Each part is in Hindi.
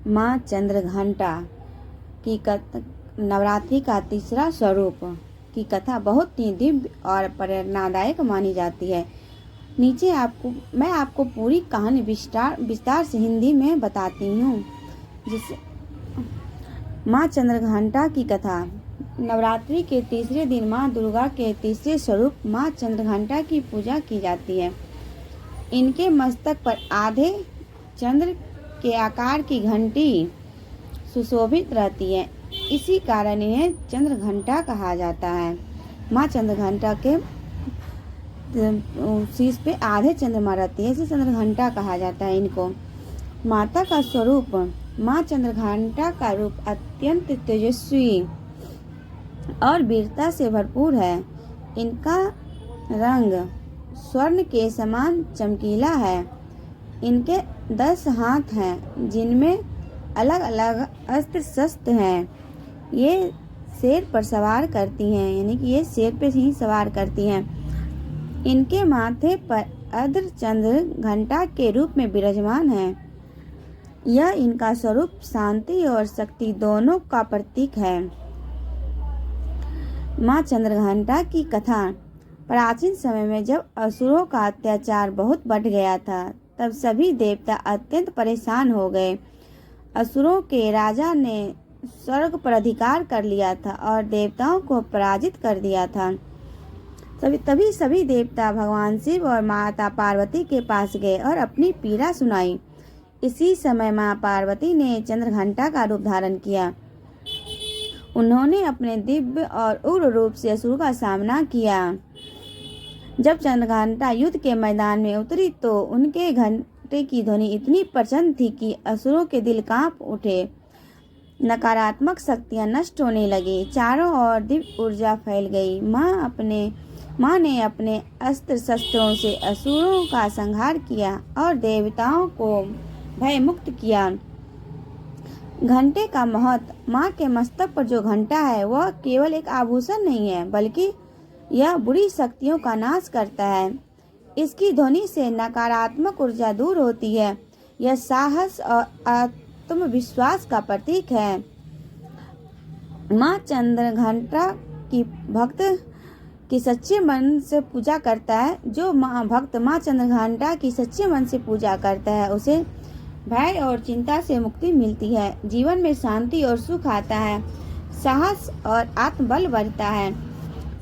माँ चंद्रघंटा की नवरात्रि का तीसरा स्वरूप की कथा बहुत ही दिव्य और प्रेरणादायक मानी जाती है। नीचे मैं आपको पूरी कहानी विस्तार से हिंदी में बताती हूँ। जिसे माँ चंद्रघंटा की कथा। नवरात्रि के तीसरे दिन माँ दुर्गा के तीसरे स्वरूप माँ चंद्रघंटा की पूजा की जाती है। इनके मस्तक पर आधे चंद्र के आकार की घंटी सुशोभित रहती है। इसी कारण इन्हें चंद्रघंटा कहा जाता है। माँ चंद्रघंटा के शीश पे आधे चंद्रमा रहती है, इसे चंद्रघंटा कहा जाता है इनको। माता का स्वरूप। माँ चंद्रघंटा का रूप अत्यंत तेजस्वी और वीरता से भरपूर है। इनका रंग स्वर्ण के समान चमकीला है। इनके 10 हाथ हैं, जिनमें अलग अलग अस्त्र शस्त्र हैं। ये शेर पर सवार करती हैं, यानी कि ये शेर पे ही सवार करती हैं। इनके माथे पर अर्धचंद्र घंटा के रूप में विराजमान है। यह इनका स्वरूप शांति और शक्ति दोनों का प्रतीक है। माँ चंद्रघंटा की कथा। प्राचीन समय में जब असुरों का अत्याचार बहुत बढ़ गया था, तब सभी देवता अत्यंत परेशान हो गए। असुरों के राजा ने स्वर्ग पर अधिकार कर लिया था और देवताओं को पराजित कर दिया था। तभी सभी देवता भगवान शिव और माता पार्वती के पास गए और अपनी पीड़ा सुनाई। इसी समय माँ पार्वती ने चंद्रघंटा का रूप धारण किया। उन्होंने अपने दिव्य और उग्र रूप से असुरों का सामना किया। जब चंद्रघंटा युद्ध के मैदान में उतरी तो उनके घंटे की ध्वनि इतनी प्रचंड थी कि असुरों के दिल कांप उठे। नकारात्मक शक्तियां नष्ट होने लगी। चारों ओर दिव्य ऊर्जा फैल गई। माँ ने अपने अस्त्र शस्त्रों से असुरों का संहार किया और देवताओं को भय मुक्त किया। घंटे का महत्व। माँ के मस्तक पर जो घंटा है वह केवल एक आभूषण नहीं है, बल्कि यह बुरी शक्तियों का नाश करता है। इसकी ध्वनि से नकारात्मक ऊर्जा दूर होती है। यह साहस और आत्मविश्वास का प्रतीक है। माँ चंद्रघंटा की भक्त की सच्चे मन से पूजा करता है। जो भक्त माँ चंद्रघंटा की सच्चे मन से पूजा करता है, उसे भय और चिंता से मुक्ति मिलती है। जीवन में शांति और सुख आता है। साहस और आत्मबल बढ़ता है।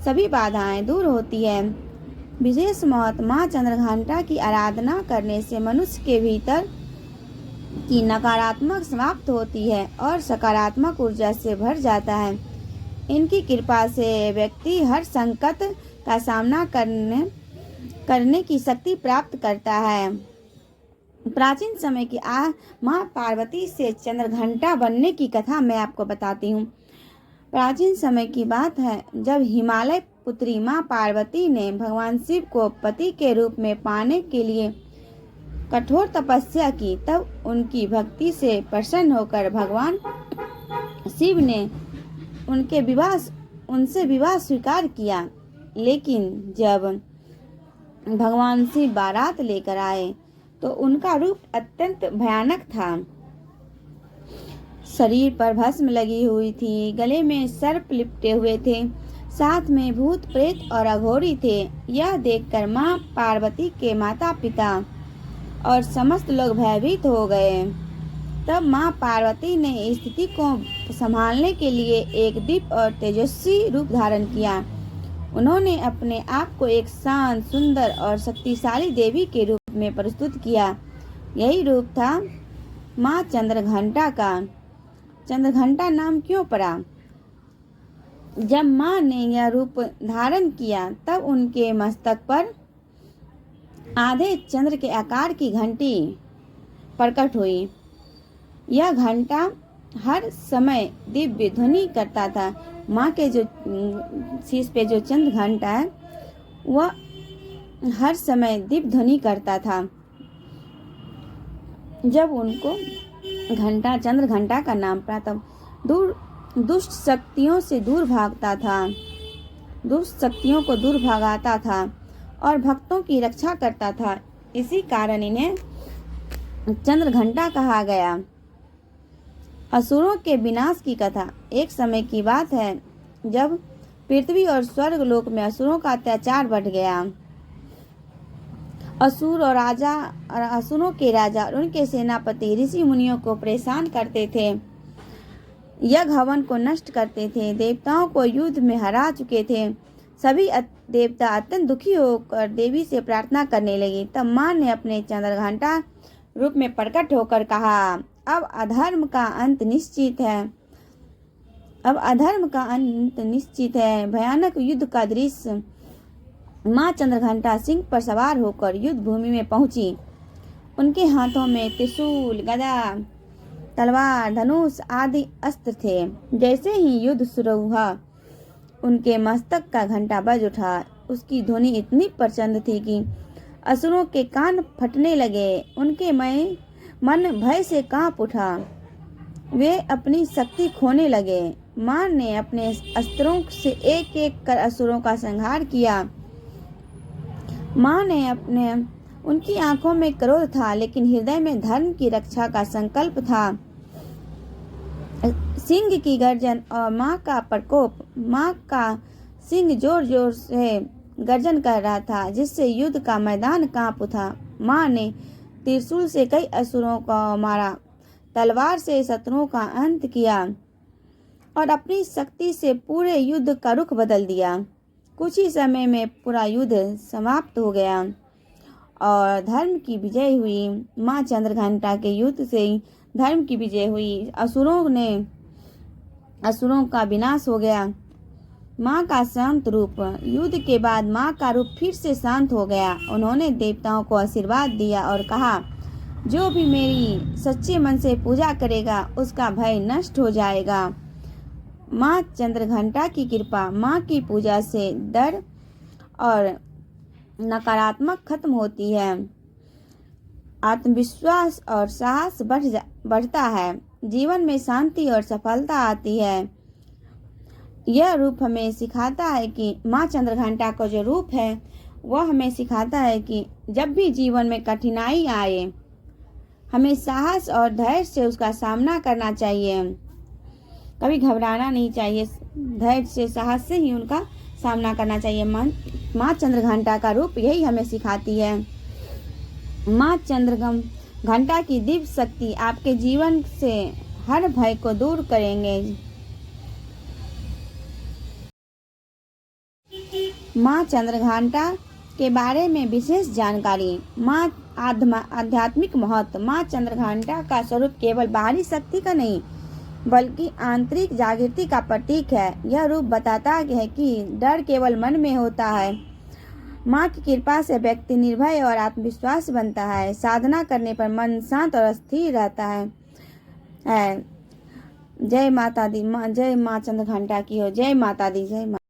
सभी बाधाएं दूर होती है। विशेष महत्व। माँ चंद्रघंटा की आराधना करने से मनुष्य के भीतर की नकारात्मक समाप्त होती है और सकारात्मक ऊर्जा से भर जाता है। इनकी कृपा से व्यक्ति हर संकट का सामना करने की शक्ति प्राप्त करता है। प्राचीन समय की माँ पार्वती से चंद्रघंटा बनने की कथा मैं आपको बताती हूँ। प्राचीन समय की बात है, जब हिमालय पुत्री माँ पार्वती ने भगवान शिव को पति के रूप में पाने के लिए कठोर तपस्या की, तब उनकी भक्ति से प्रसन्न होकर भगवान शिव ने उनसे विवाह स्वीकार किया। लेकिन जब भगवान शिव बारात लेकर आए तो उनका रूप अत्यंत भयानक था। शरीर पर भस्म लगी हुई थी, गले में सर्प लिपटे हुए थे, साथ में भूत प्रेत और अघोरी थे। यह देखकर माँ पार्वती के माता पिता और समस्त लोग भयभीत हो गए। तब माँ पार्वती ने स्थिति को संभालने के लिए एक दिव्य और तेजस्वी रूप धारण किया। उन्होंने अपने आप को एक शांत, सुंदर और शक्तिशाली देवी के रूप में प्रस्तुत किया। यही रूप था माँ चंद्रघंटा का। चंद्रघंटा नाम क्यों पड़ा? जब माँ ने यह रूप धारण किया, तब उनके मस्तक पर आधे चंद्र के आकार की घंटी प्रकट हुई। यह घंटा हर समय दिव्य ध्वनि करता था। माँ के जो शीश पे जो चंद्र घंटा है, वह हर समय दिव्य ध्वनि करता था। जब उनको चंद्र घंटा का नाम पड़ा, तब दुष्ट शक्तियों से दूर भागता था, दुष्ट शक्तियों को दूर भगाता था और भक्तों की रक्षा करता था। इसी कारण इन्हें चंद्र घंटा कहा गया। असुरों के विनाश की कथा। एक समय की बात है जब पृथ्वी और स्वर्ग लोक में असुरों का अत्याचार बढ़ गया। असुरों के राजा और उनके सेनापति ऋषि मुनियों को परेशान करते थे, यज्ञ हवन को नष्ट करते थे, देवताओं को युद्ध में हरा चुके थे। सभी देवता अत्यंत दुखी होकर देवी से प्रार्थना करने लगी। तब माँ ने अपने चंद्रघंटा रूप में प्रकट होकर कहा, अब अधर्म का अंत निश्चित है। भयानक युद्ध का दृश्य। माँ चंद्रघंटा सिंह पर सवार होकर युद्ध भूमि में पहुंची। उनके हाथों में त्रिशूल, गदा, तलवार, धनुष आदि अस्त्र थे। जैसे ही युद्ध शुरू हुआ, उनके मस्तक का घंटा बज उठा। उसकी ध्वनि इतनी प्रचंड थी कि असुरों के कान फटने लगे। उनके मन भय से कांप उठा। वे अपनी शक्ति खोने लगे। मां ने अपने अस्त्रों से एक एक कर असुरों का संहार किया। उनकी आंखों में क्रोध था, लेकिन हृदय में धर्म की रक्षा का संकल्प था। सिंह की गर्जन और मां का प्रकोप। मां का सिंह जोर जोर से गर्जन कर रहा था, जिससे युद्ध का मैदान कांप उठा। मां ने त्रिशूल से कई असुरों को मारा, तलवार से शत्रुओं का अंत किया और अपनी शक्ति से पूरे युद्ध का रुख बदल दिया। कुछ ही समय में पूरा युद्ध समाप्त हो गया और धर्म की विजय हुई। मां चंद्रघंटा के युद्ध से धर्म की विजय हुई। असुरों का विनाश हो गया। मां का शांत रूप। युद्ध के बाद मां का रूप फिर से शांत हो गया। उन्होंने देवताओं को आशीर्वाद दिया और कहा, जो भी मेरी सच्चे मन से पूजा करेगा उसका भय नष्ट हो जाएगा। मां चंद्रघंटा की कृपा। मां की पूजा से डर और नकारात्मक खत्म होती है, आत्मविश्वास और साहस बढ़ता है, जीवन में शांति और सफलता आती है। यह रूप हमें सिखाता है कि मां चंद्रघंटा का जो रूप है वह हमें सिखाता है कि जब भी जीवन में कठिनाई आए, हमें साहस और धैर्य से उसका सामना करना चाहिए। कभी घबराना नहीं चाहिए, धैर्य से, साहस से ही उनका सामना करना चाहिए। मां चंद्रघंटा का रूप यही हमें सिखाती है। मां चंद्रघंटा की दिव्य शक्ति आपके जीवन से हर भय को दूर करेंगे। मां चंद्रघंटा के बारे में विशेष जानकारी। मां आध्यात्मिक महत्व। मां चंद्रघंटा का स्वरूप केवल बाहरी शक्ति का नहीं बल्कि आंतरिक जागृति का प्रतीक है। यह रूप बताता है कि डर केवल मन में होता है। मां की कृपा से व्यक्ति निर्भय और आत्मविश्वास बनता है। साधना करने पर मन शांत और स्थिर रहता है। जय माता दी। जय मां चंद्रघंटा की हो। जय माता दी। जय माता।